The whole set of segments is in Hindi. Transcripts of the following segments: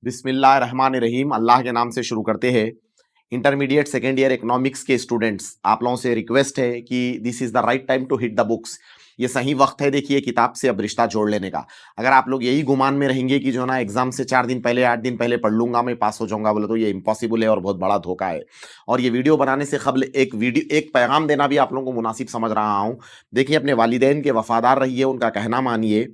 बिस्मिल्लाहिर्रहमानिर्रहीम। अल्लाह के नाम से शुरू करते हैं। इंटरमीडिएट सेकेंड ईयर इकोनॉमिक्स के स्टूडेंट्स, आप लोगों से रिक्वेस्ट है कि this is the right time to hit the books. ये सही वक्त है, देखिए, किताब से अब रिश्ता जोड़ लेने का। अगर आप लोग यही गुमान में रहेंगे कि जो ना एग्जाम से 4 दिन पहले 8 दिन पहले पढ़ लूंगा मैं पास हो जाऊंगा बोले, तो ये इम्पॉसिबल है और बहुत बड़ा धोखा है। और ये वीडियो बनाने से कबल एक पैगाम देना भी आप लोगों को मुनासिब समझ रहा हूँ। देखिए, अपने वालिदैन के वफादार रहिए, उनका कहना मानिए।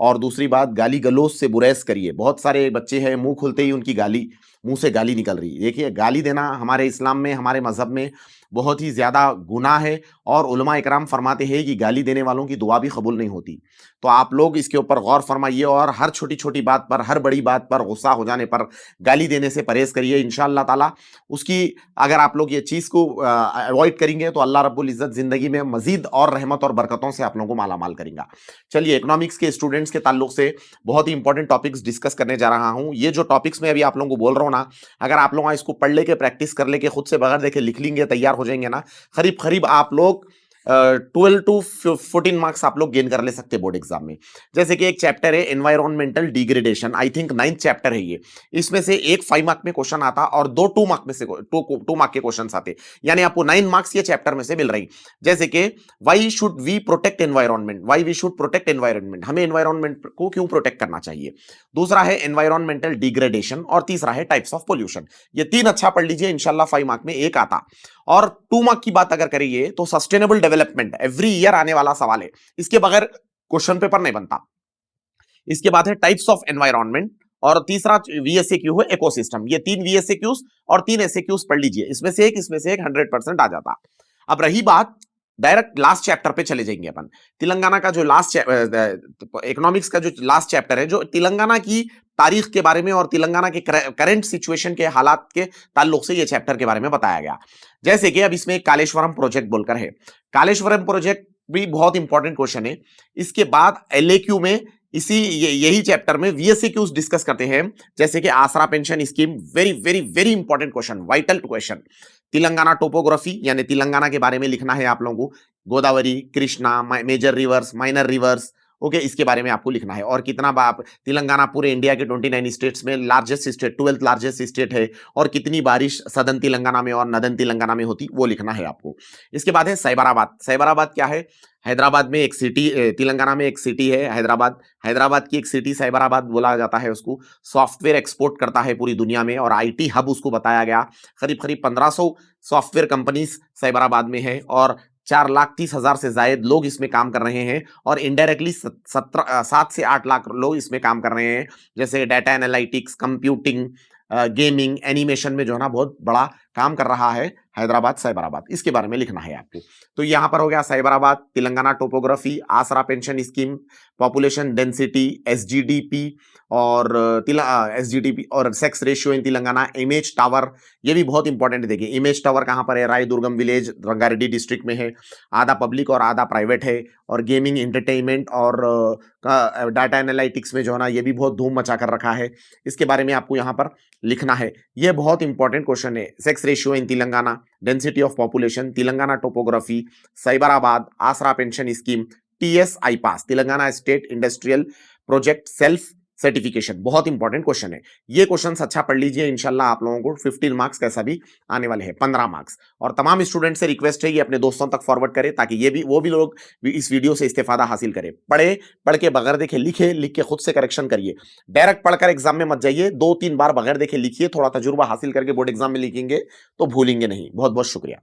और दूसरी बात, गाली गलौज से गुरेज करिए। बहुत सारे बच्चे हैं, मुंह खुलते ही उनकी गाली, मुंह से गाली निकल रही है। देखिए, गाली देना हमारे इस्लाम में, हमारे मजहब में बहुत ही ज्यादा गुनाह है। और उलमा इकराम फरमाते हैं कि गाली देने वालों की दुआ भी कबूल नहीं होती। तो आप लोग इसके ऊपर गौर फरमाइए और हर छोटी छोटी बात पर, हर बड़ी बात पर गुस्सा हो जाने पर गाली देने से परहेज करिए। इंशाअल्लाह ताला उसकी, अगर आप लोग ये चीज को अवॉइड करेंगे तो अल्लाह रब्बुल इज्जत जिंदगी में मजीद और रहमत और बरकतों से आप लोगों को माला माल करेगा। चलिए, इकोनॉमिक्स के स्टूडेंट्स के ताल्लुक से बहुत ही इंपॉर्टेंट टॉपिक्स डिस्कस करने जा रहा हूं। ये जो टॉपिक्स मैं अभी आप लोगों को बोल रहा हूं ना, अगर आप लोग इसको पढ़ लेके, प्रैक्टिस कर लेके, खुद से बगैर देखे लिख लेंगे, तैयार हो जाएंगे ना, करीब करीब आप लोग 12 to 14 मार्क्स आप लोग गेन कर ले सकते बोर्ड एग्जाम में। जैसे कि एक चैप्टर है environmental degradation, I think 9th chapter है ये। इसमें से एक 5 मार्क में क्वेश्चन आता और दो 2 मार्क में से 2 मार्क के क्वेश्चन आते, यानी आपको 9 मार्क्स ये चैप्टर में से मिल रही। जैसे कि why should we protect environment, why we should protect environment, हमें एनवायरमेंट को क्यों प्रोटेक्ट करना चाहिए। दूसरा है एनवायरमेंटल डिग्रेडेशन और तीसरा है टाइप्स ऑफ पोल्यूशन। ये 3 अच्छा पढ़ लीजिए, इंशाल्लाह 5 मार्क में एक आता। और 2 मार्क की बात अगर करिए तो सस्टेनेबल डेवलपमेंट एवरी ईयर आने वाला सवाल है, इसके बगैर क्वेश्चन पेपर नहीं बनता। इसके बाद है टाइप्स ऑफ एनवायरमेंट और तीसरा वीएसएक्यू है इकोसिस्टम। ये 3 वीएसएक्यूज और 3 एसएक्यूज पढ़ लीजिए, इसमें से एक 100% आ जाता। अब रही बात, डायरेक्ट लास्ट चैप्टर पे चले जाएंगे अपन। तेलंगाना का जो लास्ट इकोनॉमिक्स का जो लास्ट चैप्टर है, जो तेलंगाना की तारीख के बारे में और तेलंगाना के करंट सिचुएशन के हालात के ताल्लुक से ये चैप्टर के बारे में बताया गया। जैसे कि अब इसमें एक कालेश्वरम प्रोजेक्ट बोलकर है। कालेश्वरम प्रोजेक्ट भी बहुत इंपॉर्टेंट क्वेश्चन है। इसके बाद एलएक्यू में यही चैप्टर में वीएसएक्यूज डिस्कस करते हैं। जैसे कि आसरा pension scheme, very very very important question, vital question. Telangana topography, यानी तेलंगाना के बारे में लिखना है आप लोगों को। Godavari, Krishna, major rivers, minor rivers, okay, इसके बारे में आपको लिखना है। और कितना बाप तेलंगाना पूरे इंडिया के 29 स्टेट्स में largest state, 12th largest state है। और कितनी बारिश सदन तेलंगाना में और नदन तेलंगाना में होती, वो लिखना है आपको। इसके बाद है साइबराबाद। साइबराबाद क्या है? हैदराबाद में एक सिटी, तेलंगाना में एक सिटी है हैदराबाद। हैदराबाद की एक सिटी साइबराबाद बोला जाता है उसको। सॉफ्टवेयर एक्सपोर्ट करता है पूरी दुनिया में और आईटी हब उसको बताया गया। करीब करीब 1500 सॉफ्टवेयर कंपनीज साइबराबाद में है और 4,30,000 से जायद लोग इसमें काम कर रहे हैं। और इनडायरेक्टली 7 से 8 लाख लोग इसमें काम कर रहे हैं। जैसे data analytics, computing, gaming, animation में जो है ना बहुत बड़ा काम कर रहा है हैदराबाद साइबराबाद। इसके बारे में लिखना है आपको। तो यहां पर हो गया साइबराबाद, तेलंगाना टोपोग्राफी, आसरा पेंशन स्कीम, पॉपुलेशन डेंसिटी, एसजीडीपी और एसजीडीपी और sex ratio in Telangana, image tower, ये भी बहुत इंपॉर्टेंट है। देखिए, इमेज टावर कहां पर है? राय दुर्गम विलेज, रंगारेड्डी डिस्ट्रिक्ट में है। आधा पब्लिक और आधा प्राइवेट है। और गेमिंग, एंटरटेनमेंट और डाटा एनालिटिक्स में जो है ना, ये भी बहुत धूम मचा कर रखा है। इसके बारे में आपको यहाँ पर लिखना है। ये बहुत इंपॉर्टेंट क्वेश्चन है। Sex ratio in Telangana, density of population, Telangana topography, Cyberabad, Aasara pension scheme, TS I pass, Telangana state industrial project self certification, बहुत इंपॉर्टेंट क्वेश्चन है। ये क्वेश्चन अच्छा पढ़ लीजिए, इंशाल्लाह आप लोगों को 15 मार्क्स कैसा भी आने वाले हैं, 15 मार्क्स। और तमाम स्टूडेंट से रिक्वेस्ट है कि अपने दोस्तों तक फॉरवर्ड करें, ताकि ये भी वो भी लोग भी इस वीडियो से इस्तेफादा हासिल करें। पढ़े, पढ़ के बगैर देखे लिखे, लिख के खुद से करेक्शन करिए। डायरेक्ट पढ़कर एग्जाम में मत जाइए, 2-3 बार बगैर देखे लिखिए। थोड़ा तजुर्बा हासिल करके बोर्ड एग्जाम में लिखेंगे तो भूलेंगे नहीं। बहुत बहुत शुक्रिया।